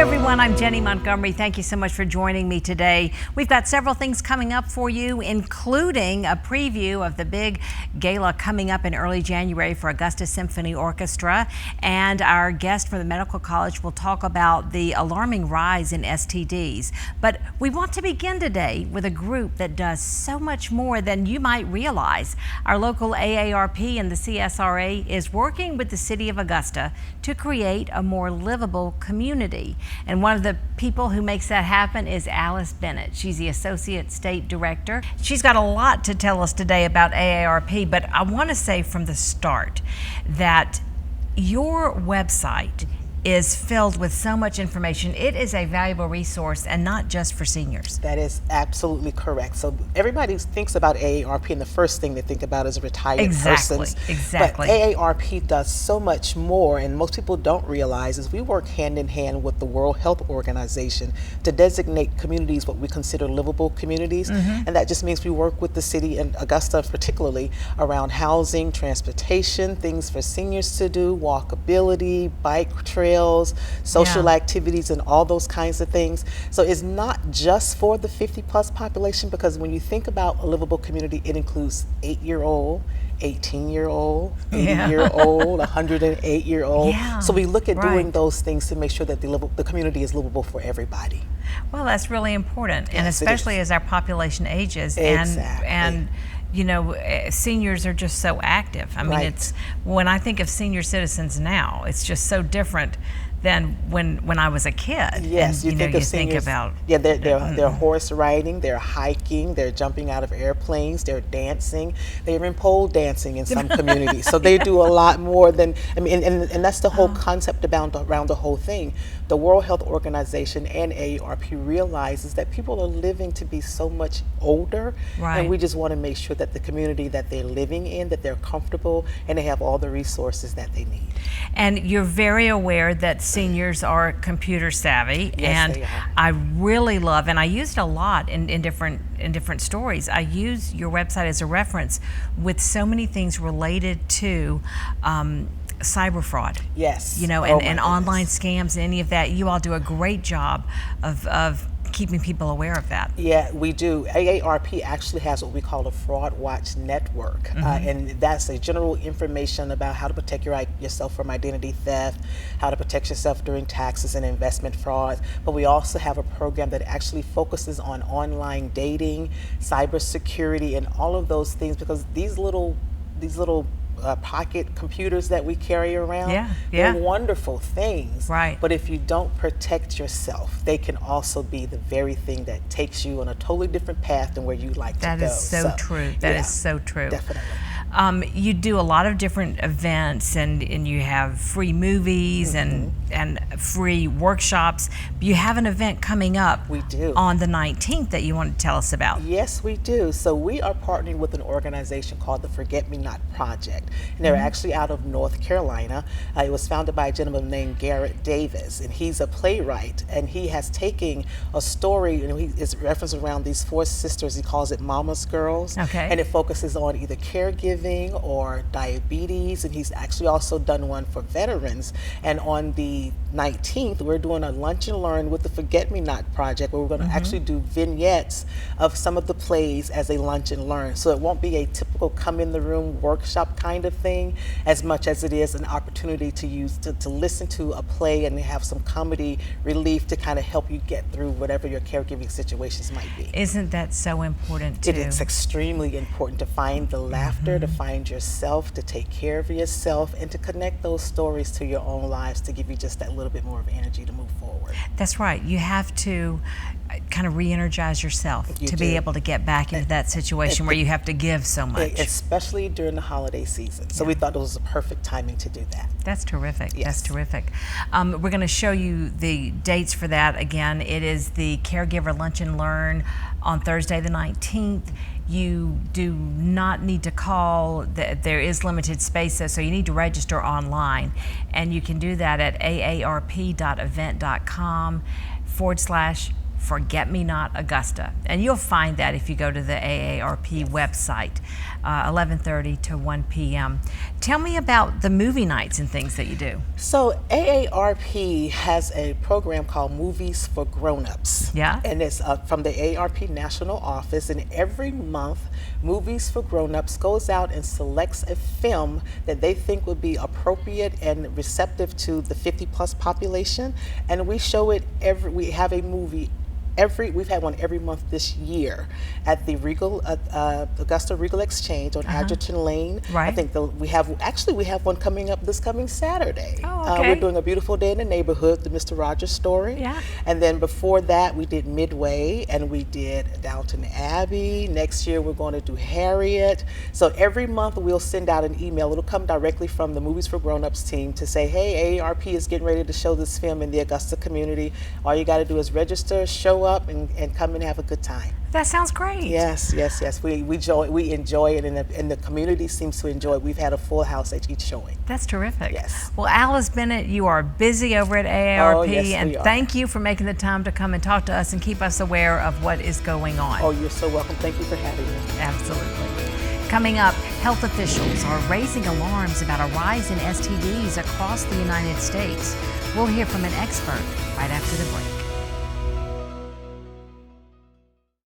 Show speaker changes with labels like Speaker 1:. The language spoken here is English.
Speaker 1: everyone, I'm Jenny Montgomery. Thank you so much for joining me today. We've got several things coming up for you, including a preview of the big gala coming up in early January for Augusta Symphony Orchestra. And our guest from the Medical College will talk about the alarming rise in STDs. But we want to begin today with a group that does so much more than you might realize. Our local AARP and the CSRA is working with the city of Augusta to create a more livable community. And one of the people who makes that happen is Alice Bennet. She's the Associate State Director. She's got a lot to tell us today about AARP, but I want to say from the start that your website is filled with so much information. It is a valuable resource, and not just for seniors.
Speaker 2: That is absolutely correct. So everybody thinks about AARP, and the first thing they think about is retired persons.
Speaker 1: Exactly.
Speaker 2: But AARP does so much more, and most people don't realize is we work hand in hand with the World Health Organization to designate communities what we consider livable communities. And that just means we work with the city and Augusta particularly around housing, transportation, things for seniors to do, walkability, bike trails, social activities, and all those kinds of things. So it's not just for the 50-plus population, because when you think about a livable community, it includes 8-year-old, 18-year-old, 80-year-old, 108-year-old. So we look at doing those things to make sure that the community is livable for everybody.
Speaker 1: Well, that's really important,
Speaker 2: Yes,
Speaker 1: and especially as our population ages. And you know, seniors are just so active. I mean, it's when I think of senior citizens now, it's just so different than when I was a kid.
Speaker 2: Yes,
Speaker 1: and,
Speaker 2: you think of seniors.
Speaker 1: Think about
Speaker 2: they're horse riding, they're hiking, they're jumping out of airplanes, they're dancing, they're in pole dancing in some communities. So they do a lot more than and that's the whole concept around the whole thing. The World Health Organization and AARP realizes that people are living to be so much older, and we just want to make sure that the community that they're living in, that they're comfortable and they have all the resources that they need.
Speaker 1: And you're very aware that seniors are computer savvy, and
Speaker 2: they are.
Speaker 1: I really love, and I use it a lot in different stories. I use your website as a reference with so many things related to cyber fraud.
Speaker 2: Yes.
Speaker 1: You know, and online scams and any of that. You all do a great job of keeping people aware of that.
Speaker 2: Yeah, we do. AARP actually has what we call a Fraud Watch Network, and that's a general information about how to protect yourself from identity theft, how to protect yourself during taxes and investment fraud. But we also have a program that actually focuses on online dating, cybersecurity, and all of those things, because these little pocket computers that we carry around, they're wonderful things. But if you don't protect yourself, they can also be the very thing that takes you on a totally different path than where you like to go.
Speaker 1: That is so true. That is so true.
Speaker 2: Definitely.
Speaker 1: You do a lot of different events, and you have free movies and free workshops. You have an event coming up on the 19th that you want to tell us about.
Speaker 2: Yes, we do. So we are partnering with an organization called the Forget Me Not Project. And they're actually out of North Carolina. It was founded by a gentleman named Garrett Davis, and he's a playwright, and he has taken a story, and it's referenced around these 4 sisters. He calls it Mama's Girls. And it focuses on either caregiving or diabetes, and he's actually also done one for veterans. And on the 19th, we're doing a lunch and learn with the Forget Me Not Project, where we're going to actually do vignettes of some of the plays as a lunch and learn. So it won't be a typical come in the room workshop kind of thing, as much as it is an opportunity to listen to a play and have some comedy relief to kind of help you get through whatever your caregiving situations might be.
Speaker 1: Isn't that so important too?
Speaker 2: It is extremely important to find the laughter, to find yourself, to take care of yourself, and to connect those stories to your own lives to give you just that little bit more of energy to move forward.
Speaker 1: That's right. You have to kind of re-energize yourself to be able to get back into that situation where you have to give so much.
Speaker 2: Especially during the holiday season. So we thought it was the perfect timing to do that.
Speaker 1: That's terrific. That's terrific. We're going to show you the dates for that. Again, it is the Caregiver Lunch and Learn on Thursday the 19th. You do not need to call. There is limited space, so you need to register online. And you can do that at aarp.event.com/Forward/ Forget Me Not Augusta. And you'll find that if you go to the AARP website, 11:30 to 1 p.m. Tell me about the movie nights and things that you do.
Speaker 2: So AARP has a program called Movies for Grown-Ups.
Speaker 1: Yeah.
Speaker 2: And it's from the AARP National Office. And every month, Movies for Grown-Ups goes out and selects a film that they think would be appropriate and receptive to the 50-plus population. And we show it we have a movie we've had one every month this year at the Augusta Regal Exchange on Adgerton Lane.
Speaker 1: Right.
Speaker 2: I think we have one coming up this coming Saturday.
Speaker 1: Oh, okay.
Speaker 2: We're doing A Beautiful Day in the Neighborhood, the Mr. Rogers story.
Speaker 1: Yeah.
Speaker 2: And then before that, we did Midway, and we did Downton Abbey. Next year, we're going to do Harriet. So every month, we'll send out an email. It'll come directly from the Movies for Grown-Ups team to say, hey, AARP is getting ready to show this film in the Augusta community. All you got to do is register, show up, and come and have a good time.
Speaker 1: That sounds great.
Speaker 2: Yes. We enjoy it, and the community seems to enjoy it. We've had a full house at each showing.
Speaker 1: That's terrific.
Speaker 2: Yes.
Speaker 1: Well, Alice Bennet, you are busy over at AARP,
Speaker 2: Oh, yes,
Speaker 1: and
Speaker 2: we are.
Speaker 1: thank you for making the time to come and talk to us and keep us aware of what is going on.
Speaker 2: Oh, you're so welcome. Thank you for having me.
Speaker 1: Absolutely. Coming up, health officials are raising alarms about a rise in STDs across the United States. We'll hear from an expert right after the break.